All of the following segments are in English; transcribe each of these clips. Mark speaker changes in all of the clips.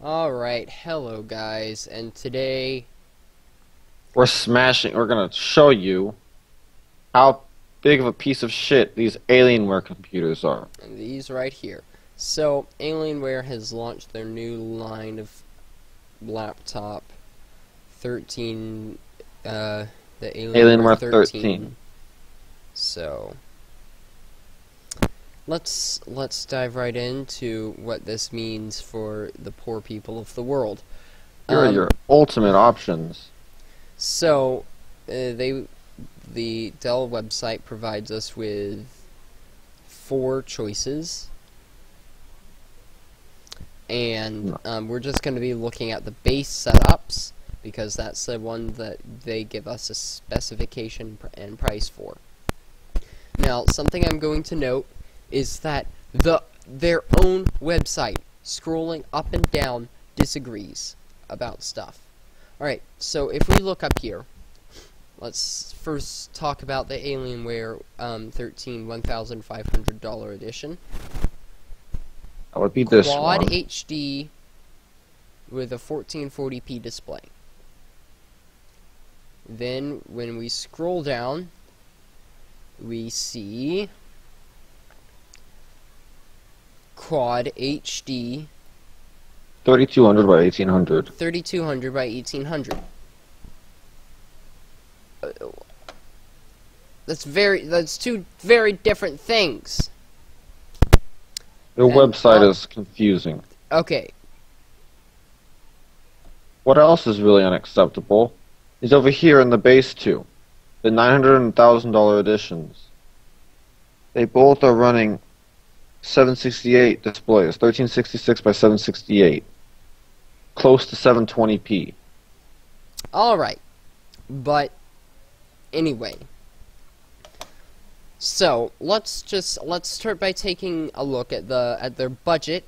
Speaker 1: Alright, hello guys, and today,
Speaker 2: We're gonna show you how big of a piece of shit these Alienware computers are.
Speaker 1: these right here. So, Alienware has launched their new line of laptop 13, the Alienware
Speaker 2: Alienware
Speaker 1: 13.
Speaker 2: 13.
Speaker 1: So, let's dive right into what this means for the poor people of the world.
Speaker 2: Here are your ultimate options.
Speaker 1: So, the Dell website provides us with 4 choices, and we're just going to be looking at the base setups because that's the one that they give us a specification and price for. Now, something I'm going to note is that their own website, scrolling up and down, disagrees about stuff. Alright, so if we look up here, let's first talk about the Alienware 13 $1,500 edition.
Speaker 2: That would be this
Speaker 1: Quad
Speaker 2: one.
Speaker 1: HD with a 1440p display. Then, when we scroll down, we see Quad HD
Speaker 2: 3200 by 1800.
Speaker 1: 3200 by 1800. That's two very different things.
Speaker 2: Their
Speaker 1: And,
Speaker 2: website is confusing.
Speaker 1: Okay,
Speaker 2: What else is really unacceptable is over here in the base 2. The $900 and $1,000 editions. They both are running 768 displays, 1366 by 768. Close to 720p.
Speaker 1: alright. But, anyway. So, let's start by taking a look at their budget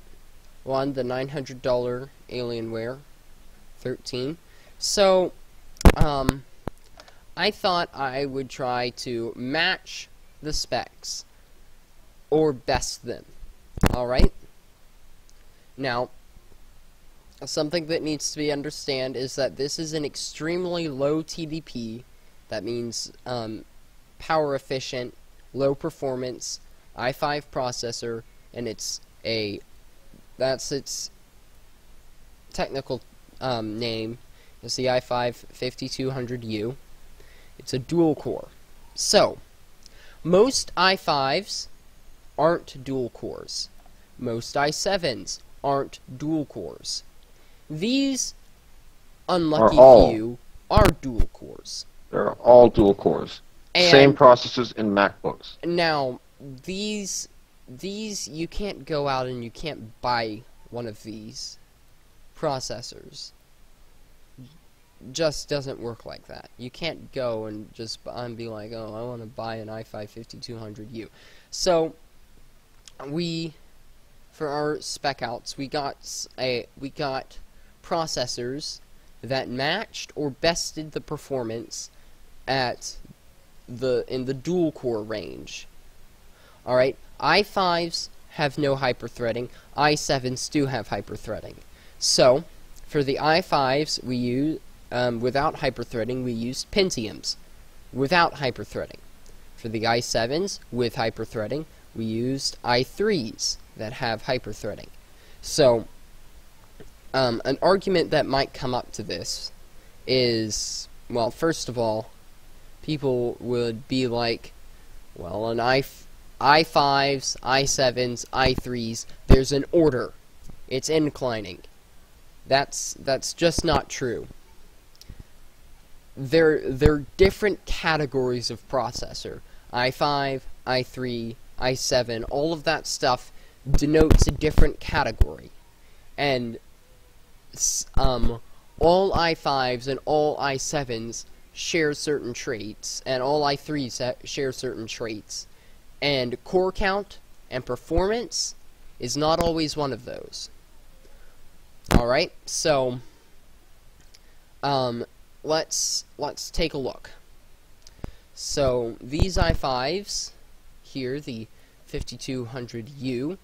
Speaker 1: one, the $900 Alienware 13. So, I thought I would try to match the specs or best them. Alright? Now, something that needs to be understood is that this is an extremely low TDP. That means power efficient, low performance i5 processor, and that's its technical name. It's the i5 5200U. It's a dual core. So, most i5s aren't dual cores. Most i7s aren't dual cores. These unlucky few are dual cores.
Speaker 2: They're all dual cores.
Speaker 1: And
Speaker 2: Same processors in MacBooks.
Speaker 1: now, these you can't go out and you can't buy one of these processors. Just doesn't work like that. You can't go and just be like, oh, I want to buy an i5 5200U. So, for our spec outs, we got processors that matched or bested the performance in the dual core range. Alright, i5s have no hyperthreading, i7s do have hyperthreading. So, for the i5s we use without hyperthreading, we used Pentiums without hyperthreading. For the i7s with hyperthreading, we used i3s that have hyperthreading. So, an argument that might come up to this is, well, first of all, people would be like, well, an i5s, i7s, i3s, there's an order. It's inclining. That's just not true. They're different categories of processor. i5, i3, i7, all of that stuff denotes a different category. And all i5s and all i7s share certain traits, and all i3s share certain traits. And core count and performance is not always one of those. Alright, so let's take a look. So these i5s here, the 5200U,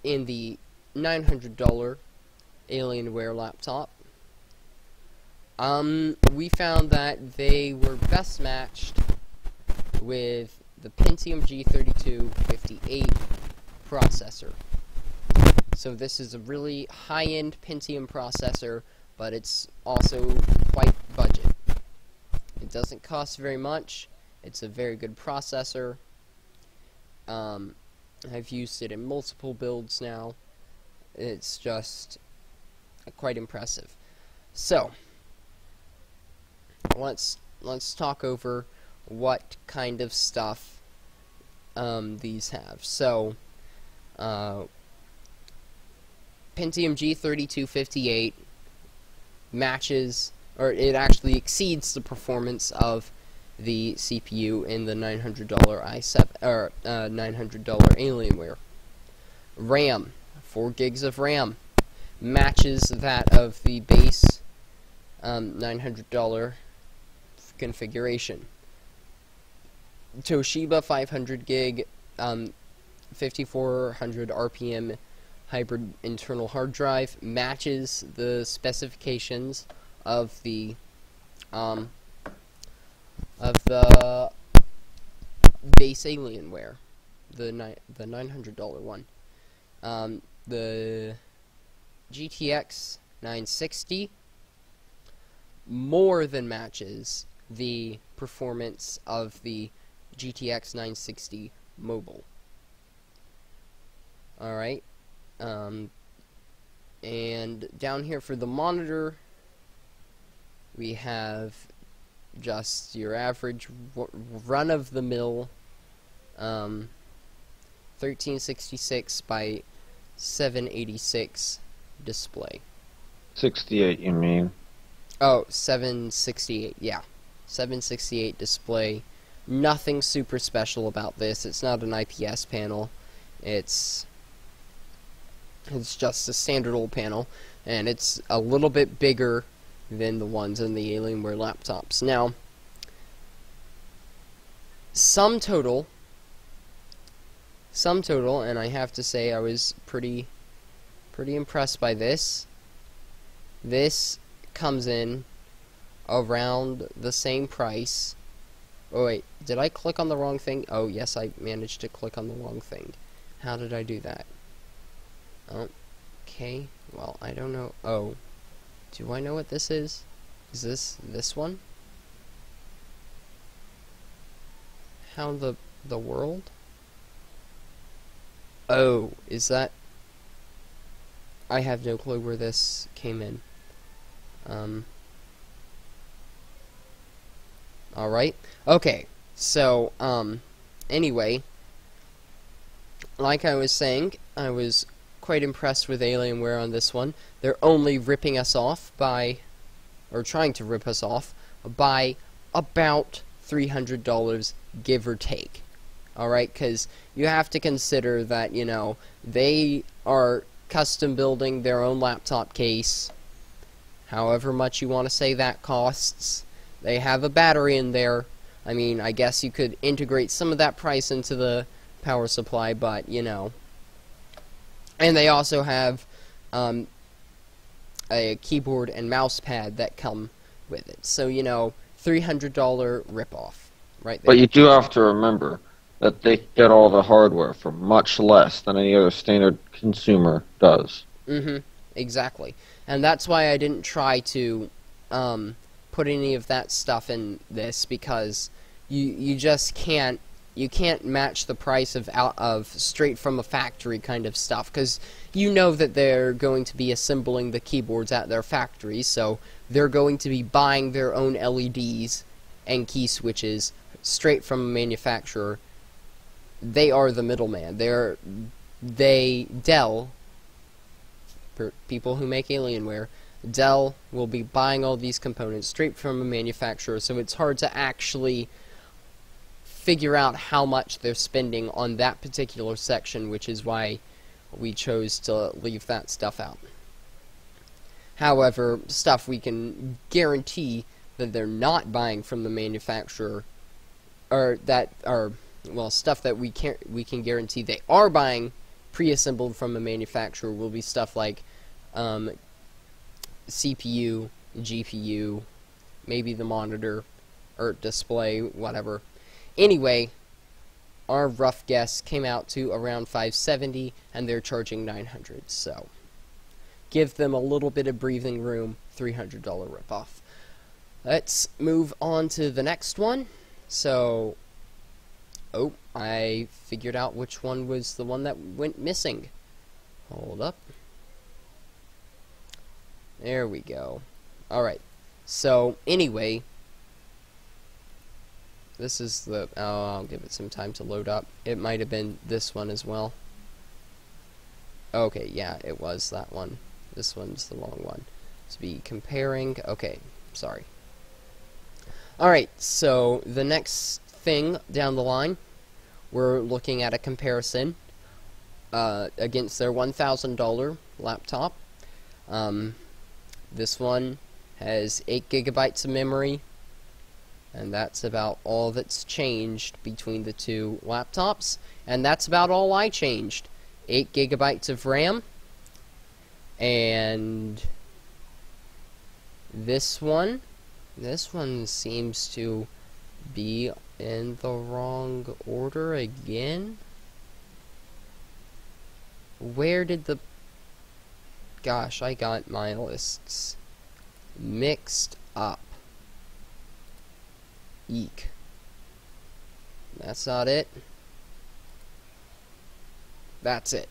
Speaker 1: in the $900 Alienware laptop. We found that they were best matched with the Pentium G3258 processor. So this is a really high-end Pentium processor, but it's also quite budget. It doesn't cost very much. It's a very good processor. I've used it in multiple builds now. It's just quite impressive. So, let's talk over what kind of stuff these have. So, Pentium G3258 matches, or it actually exceeds the performance of the CPU in the $900 i7 or $900 Alienware. RAM, 4 gigs of RAM, matches that of the base $900 configuration. Toshiba 500 gig, 5400 RPM hybrid internal hard drive matches the specifications of the base Alienware, the $900 one. The GTX 960 more than matches the performance of the GTX 960 mobile. Alright, and down here for the monitor, we have just your average run-of-the-mill 1366 by 786 display.
Speaker 2: 68, you mean?
Speaker 1: Oh, 768, yeah. 768 display. Nothing super special about this. It's not an IPS panel. It's just a standard old panel, and it's a little bit bigger than the ones in the Alienware laptops. Now, sum total, and I have to say I was pretty impressed by this. This comes in around the same price. Oh wait, did I click on the wrong thing? Oh yes, I managed to click on the wrong thing. How did I do that? Okay, well, I don't know. Oh, do I know what this is? Is this one? How the world? Oh, is that? I have no clue where this came in. Alright. Okay, so, anyway, like I was saying, I was quite impressed with Alienware on this one. They're only ripping us off by, or trying to rip us off, by about $300, give or take. Alright, because you have to consider that, you know, they are custom building their own laptop case, however much you want to say that costs. They have a battery in there. I mean, I guess you could integrate some of that price into the power supply, but, you know. And they also have a keyboard and mouse pad that come with it. So, you know, $300 ripoff right there.
Speaker 2: But you do have to remember that they get all the hardware for much less than any other standard consumer does.
Speaker 1: Mm-hmm. Exactly. And that's why I didn't try to put any of that stuff in this, because you just can't match the price of straight from a factory kind of stuff, because you know that they're going to be assembling the keyboards at their factory, so they're going to be buying their own LEDs and key switches straight from a manufacturer. They are the middleman. Dell, people who make Alienware, Dell will be buying all these components straight from a manufacturer, so it's hard to actually figure out how much they're spending on that particular section, which is why we chose to leave that stuff out. However, stuff we can guarantee that they're not buying from the manufacturer, or that are, well, stuff that we can guarantee they are buying pre-assembled from a manufacturer will be stuff like CPU, GPU, maybe the monitor, or display, whatever. Anyway, our rough guess came out to around $570, and they're charging $900, so give them a little bit of breathing room, $300 ripoff. Let's move on to the next one. So, oh, I figured out which one was the one that went missing. Hold up. There we go. Alright, so anyway, this is the, oh, I'll give it some time to load up. It might have been this one as well. Okay, yeah, it was that one. This one's the wrong one. To be comparing, okay, sorry. Alright, so the next thing down the line, we're looking at a comparison against their $1,000 laptop. This one has 8 gigabytes of memory, and that's about all that's changed between the two laptops, and that's about all I changed. 8 gigabytes of RAM, and this one seems to be in the wrong order again. Where did the... Gosh, I got my lists mixed up. Eek. That's not it. That's it.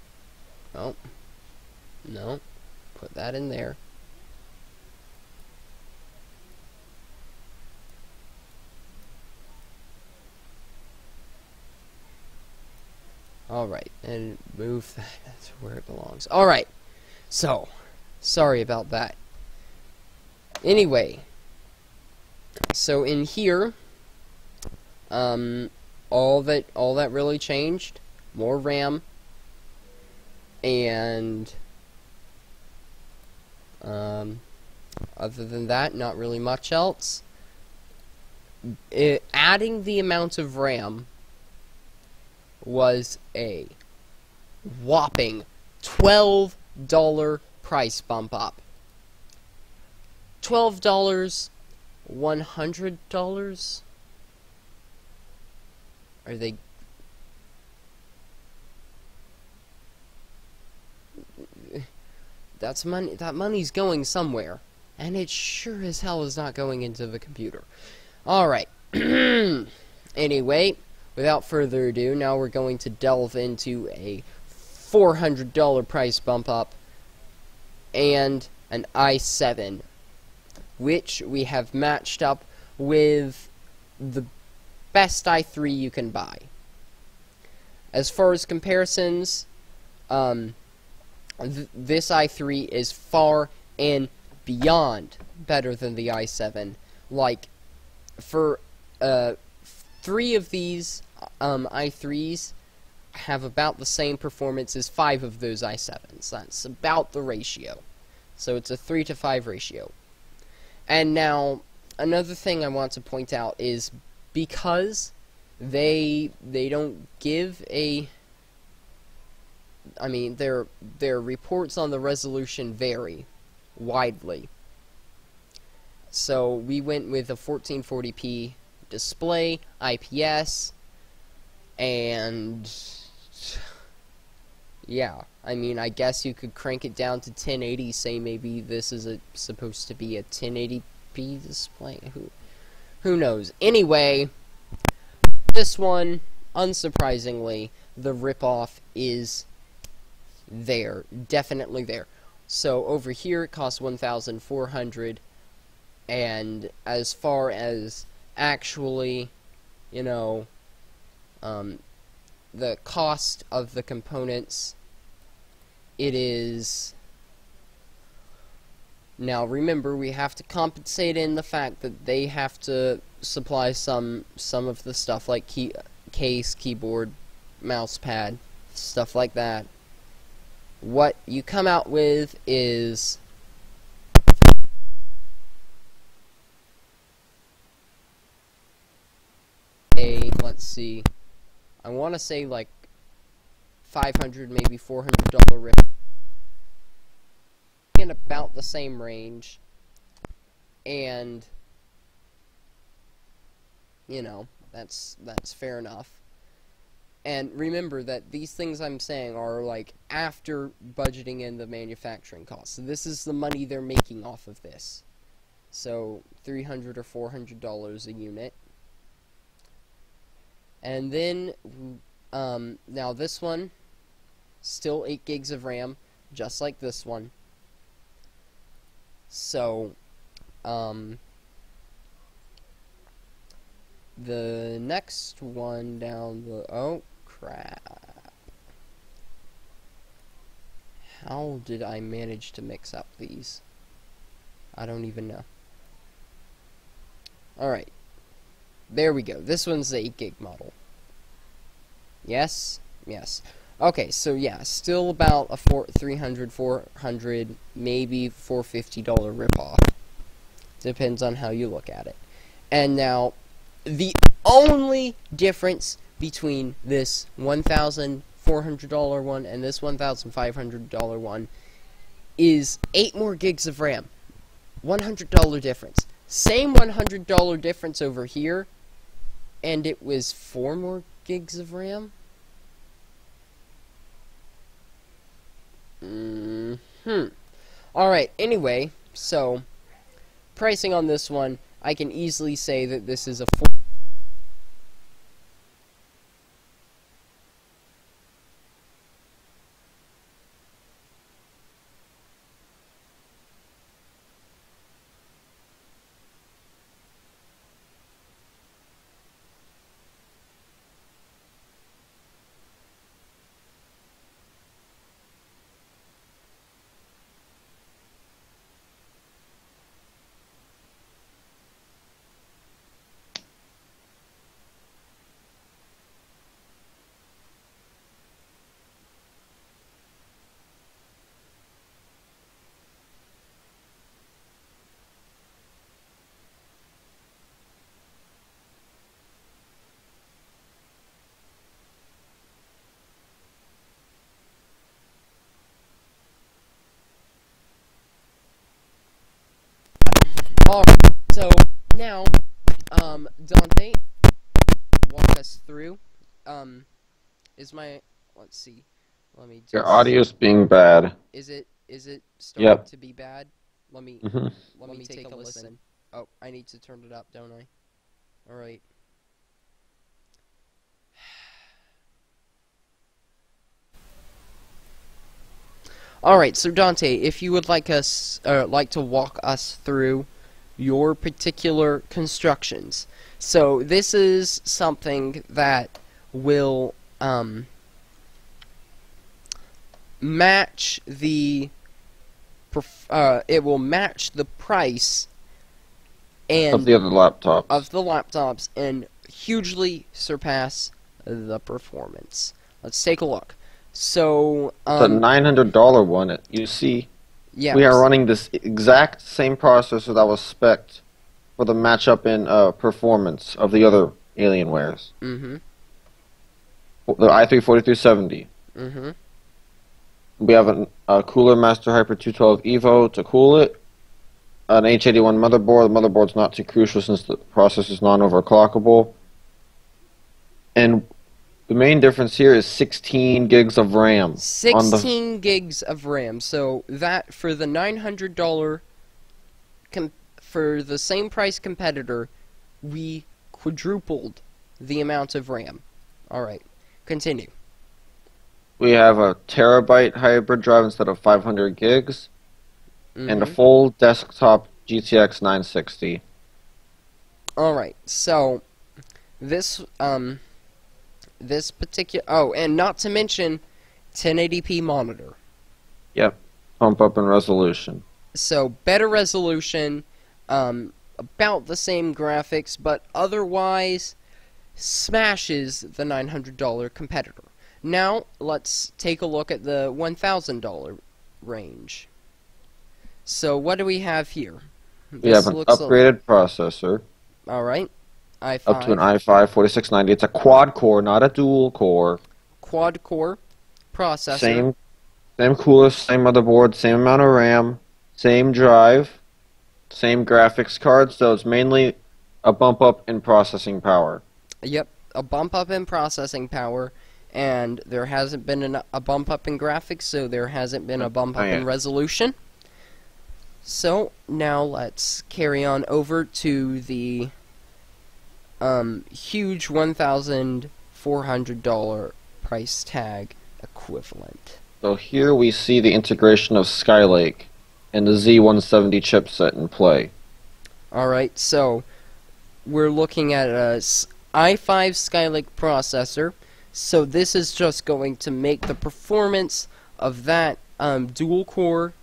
Speaker 1: Oh. No. Put that in there. Alright, and move that to where it belongs. Alright, so, sorry about that. Anyway, so in here, all that really changed, more RAM, and, other than that, not really much else. Adding the amount of RAM was a whopping $12 price bump up. $12, $100? Are they... That's money. That money's going somewhere, and it sure as hell is not going into the computer. Alright. Anyway, without further ado, now we're going to delve into a $400 price bump up and an i7, which we have matched up with the best i3 you can buy. As far as comparisons, this i3 is far and beyond better than the i7. Like, for 3 of these i3s have about the same performance as 5 of those i7s. That's about the ratio. So it's a 3-to-5 ratio. And now, another thing I want to point out is because they don't give a... I mean, their reports on the resolution vary widely. So we went with a 1440p display, IPS, and yeah, I mean, I guess you could crank it down to 1080, say maybe this is supposed to be a 1080p display. Who knows? Anyway, this one, unsurprisingly, the ripoff is there, definitely there. So over here it costs $1,400, and as far as actually, you know, the cost of the components, it is... Now remember, we have to compensate in the fact that they have to supply some of the stuff like case, keyboard, mouse pad, stuff like that. What you come out with is let's see, I want to say like $500, maybe $400 rip. In about the same range, and you know, that's fair enough. And remember that these things I'm saying are like after budgeting in the manufacturing costs. So this is the money they're making off of this. So $300 or $400 a unit. And then now this one, still 8 gigs of RAM, just like this one. So the next one down the... Oh, crap. How did I manage to mix up these? I don't even know. Alright. There we go. This one's the 8 gig model. Yes? Yes. Okay, so yeah, still about a $300, $400, maybe $450 ripoff. Depends on how you look at it. And now, the only difference between this $1,400 one and this $1,500 one is 8 more gigs of RAM. $100 difference. Same $100 difference over here, and it was 4 more gigs of RAM? Alright, anyway, so pricing on this one, I can easily say that this is a Alright, so now, Dante, walk us through, let's see, let me just...
Speaker 2: Your audio's being bad.
Speaker 1: Is it starting to be bad? Let me take a listen. Oh, I need to turn it up, don't I? Alright. Alright, so Dante, if you would like to walk us through your particular constructions. So this is something that will match the it will match the price and
Speaker 2: of the other
Speaker 1: laptops and hugely surpass the performance. Let's take a look. So
Speaker 2: the $900 one, you see.
Speaker 1: Yeah,
Speaker 2: we are running this exact same processor that was spec'd for the matchup in performance of the other Alienwares.
Speaker 1: Mm-hmm.
Speaker 2: The i3-4370.
Speaker 1: Mm-hmm.
Speaker 2: We have a Cooler Master Hyper 212 Evo to cool it. An H81 motherboard. The motherboard's not too crucial since the processor is non-overclockable. And the main difference here is 16 gigs of RAM.
Speaker 1: 16 gigs of RAM. So that for the $900 for the same price competitor, we quadrupled the amount of RAM. Alright, continue.
Speaker 2: We have a terabyte hybrid drive instead of 500 gigs. And a full desktop GTX 960.
Speaker 1: Alright, so this this particular... Oh, and not to mention 1080p monitor.
Speaker 2: Yep. Pump up in resolution.
Speaker 1: So, better resolution, about the same graphics, but otherwise smashes the $900 competitor. Now, let's take a look at the $1,000 range. So, what do we have here?
Speaker 2: We have an upgraded processor.
Speaker 1: Alright. i5.
Speaker 2: Up to an i5 4690. It's a quad core, not a dual core.
Speaker 1: Quad core. processor.
Speaker 2: Same cooler, same motherboard, same amount of RAM, same drive, same graphics card, so it's mainly a bump up in processing power.
Speaker 1: Yep, a bump up in processing power, and there hasn't been a bump up in graphics, so there hasn't been a bump up in resolution. So, now let's carry on over to the huge $1,400 price tag equivalent.
Speaker 2: So here we see the integration of Skylake and the Z170 chipset in play.
Speaker 1: Alright, so we're looking at a i5 Skylake processor. So this is just going to make the performance of that dual-core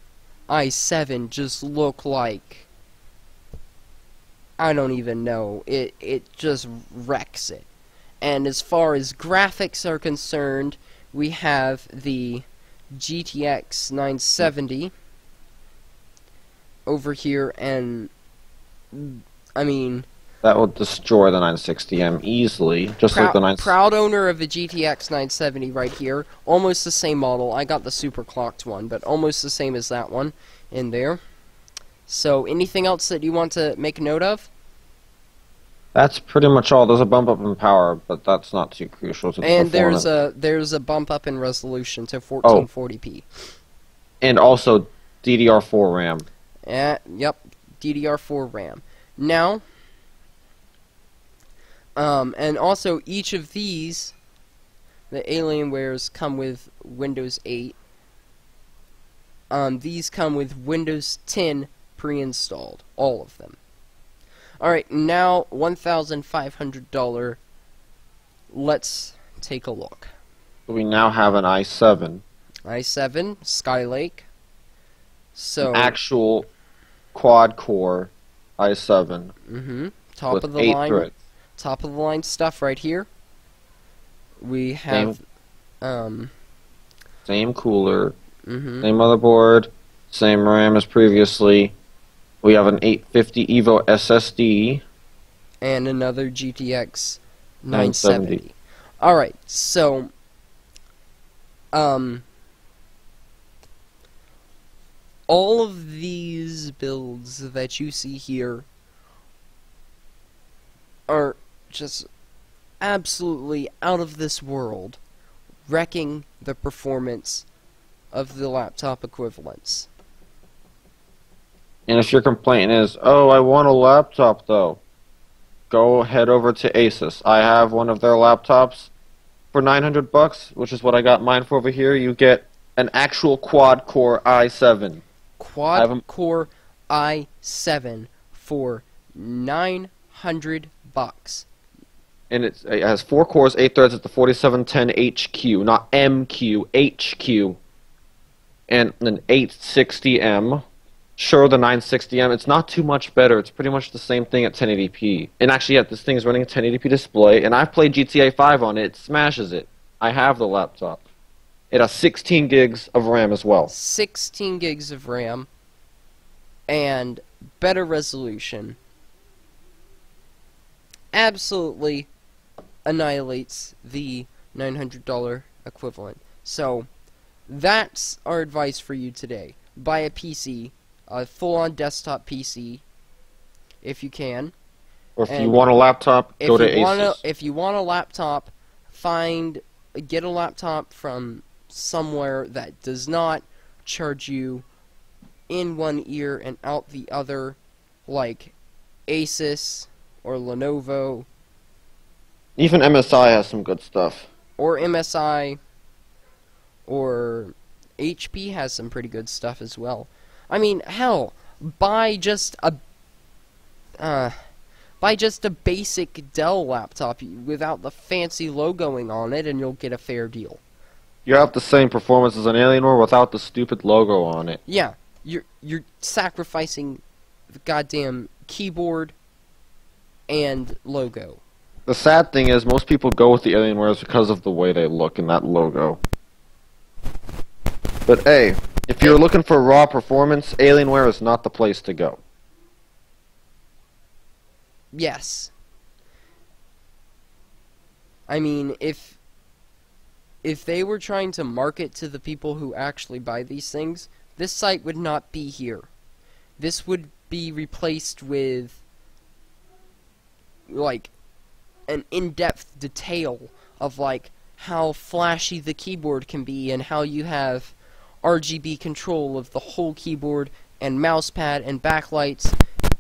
Speaker 1: i7 just look like, I don't even know. It just wrecks it. And as far as graphics are concerned, we have the GTX 970 over here, and I mean,
Speaker 2: that will destroy the 960M easily, just like the 960.
Speaker 1: Proud owner of a GTX 970 right here. Almost the same model. I got the super clocked one, but almost the same as that one in there. So, anything else that you want to make a note of?
Speaker 2: That's pretty much all. There's a bump up in power, but that's not too crucial to the performance.
Speaker 1: And there's a bump up in resolution to 1440p.
Speaker 2: And also DDR4 RAM.
Speaker 1: Yep, DDR4 RAM. Now, and also each of these, the Alienwares, come with Windows 8. These come with Windows 10 pre-installed, all of them. Alright, now $1,500. Let's take a look.
Speaker 2: We now have an i7.
Speaker 1: i7, Skylake. So
Speaker 2: an actual quad-core i7.
Speaker 1: Top of the line. Threads. Top of the line stuff right here. We have
Speaker 2: same cooler, same motherboard, same RAM as previously. We have an 850 EVO SSD.
Speaker 1: And another GTX 970. Alright, so all of these builds that you see here are just absolutely out of this world, wrecking the performance of the laptop equivalents.
Speaker 2: And if your complaint is, oh, I want a laptop though, go head over to Asus. I have one of their laptops for $900, which is what I got mine for over here. You get an actual quad-core i7.
Speaker 1: Quad-core i7 for $900.
Speaker 2: And it has 4 cores, 8 threads. It's the 4710HQ, not MQ, HQ. And an 860M. Sure, the 960M, it's not too much better. It's pretty much the same thing at 1080p. And actually, yeah, this thing is running a 1080p display, and I've played GTA 5 on it. It smashes it. I have the laptop. It has 16 gigs of RAM as well.
Speaker 1: 16 gigs of RAM and better resolution. Absolutely annihilates the $900 equivalent. So, that's our advice for you today. Buy a PC. A full-on desktop PC, if you can.
Speaker 2: Or if you want a laptop, go to Asus.
Speaker 1: If you want a laptop, get a laptop from somewhere that does not charge you in one ear and out the other, like Asus or Lenovo.
Speaker 2: Even MSI has some good stuff.
Speaker 1: Or MSI or HP has some pretty good stuff as well. I mean, hell, buy just a basic Dell laptop without the fancy logoing on it, and you'll get a fair deal.
Speaker 2: You have the same performance as an Alienware without the stupid logo on it.
Speaker 1: Yeah, you're sacrificing the goddamn keyboard and logo.
Speaker 2: The sad thing is, most people go with the Alienwares because of the way they look and that logo. But hey, if you're looking for raw performance, Alienware is not the place to go.
Speaker 1: Yes. I mean, if if they were trying to market to the people who actually buy these things, this site would not be here. This would be replaced with, like, an in-depth detail of, like, how flashy the keyboard can be and how you have RGB control of the whole keyboard and mousepad and backlights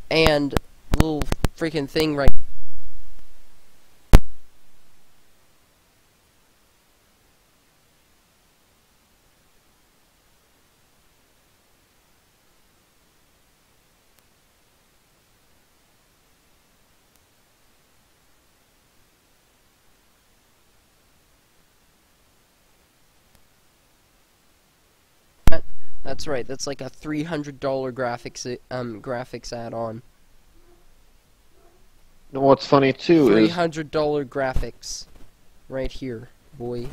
Speaker 1: and little freaking thing right. That's right. That's like a $300 graphics add-on.
Speaker 2: And what's funny too is
Speaker 1: $300 graphics, right here, boy.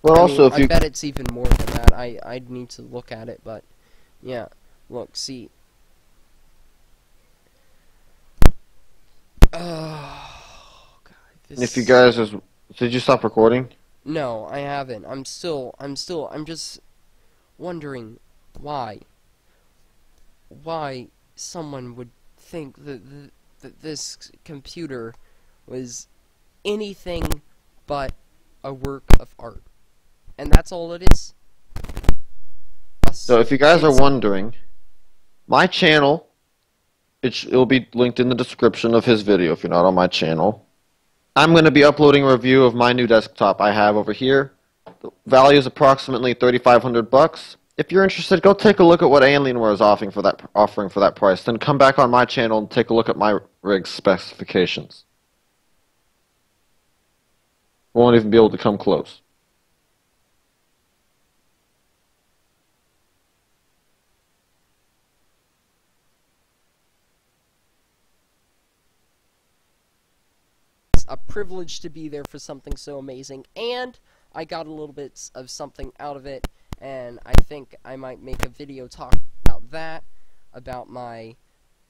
Speaker 2: well,
Speaker 1: I
Speaker 2: also
Speaker 1: mean,
Speaker 2: if
Speaker 1: I
Speaker 2: you
Speaker 1: bet it's even more than that. I'd need to look at it, but yeah. Look, see. Oh God.
Speaker 2: if you guys is did you stop recording?
Speaker 1: No, I haven't. I'm just wondering why someone would think that this computer was anything but a work of art. And that's all it is.
Speaker 2: So if you guys are wondering, my channel, it'll be linked in the description of his video if you're not on my channel. I'm going to be uploading a review of my new desktop I have over here. The value is approximately $3,500. If you're interested, go take a look at what Alienware is offering for that price. Then come back on my channel and take a look at my rig specifications. Won't even be able to come close.
Speaker 1: A privilege to be there for something so amazing, and I got a little bit of something out of it, and I think I might make a video talking about that, about my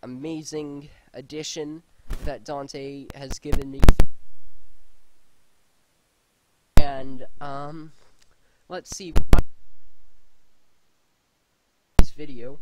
Speaker 1: amazing addition that Dante has given me. And let's see this video.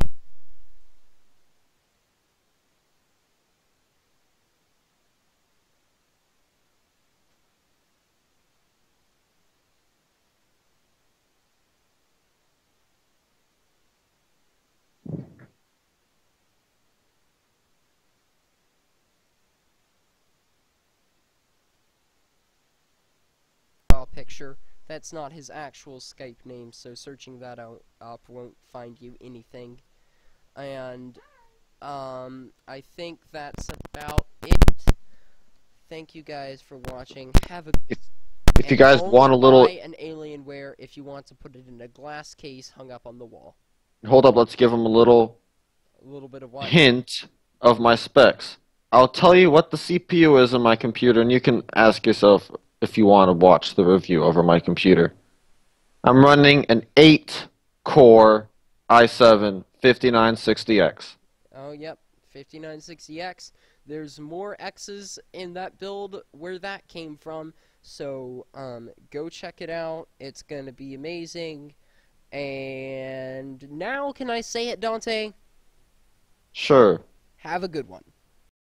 Speaker 1: Picture. That's not his actual Skype name, so searching that up won't find you anything. And I think that's about it. Thank you guys for watching. Have a
Speaker 2: If you guys want a little,
Speaker 1: buy an Alienware if you want to put it in a glass case hung up on the wall.
Speaker 2: hold up, let's give him a little
Speaker 1: Bit of what?
Speaker 2: hint of my specs. I'll tell you what the CPU is on my computer, and you can ask yourself if you want to watch the review over my computer. I'm running an 8-core i7 5960X.
Speaker 1: Oh, yep, 5960X. There's more X's in that build where that came from, so go check it out. It's gonna be amazing. And now, can I say it, Dante?
Speaker 2: Sure.
Speaker 1: Have a good one.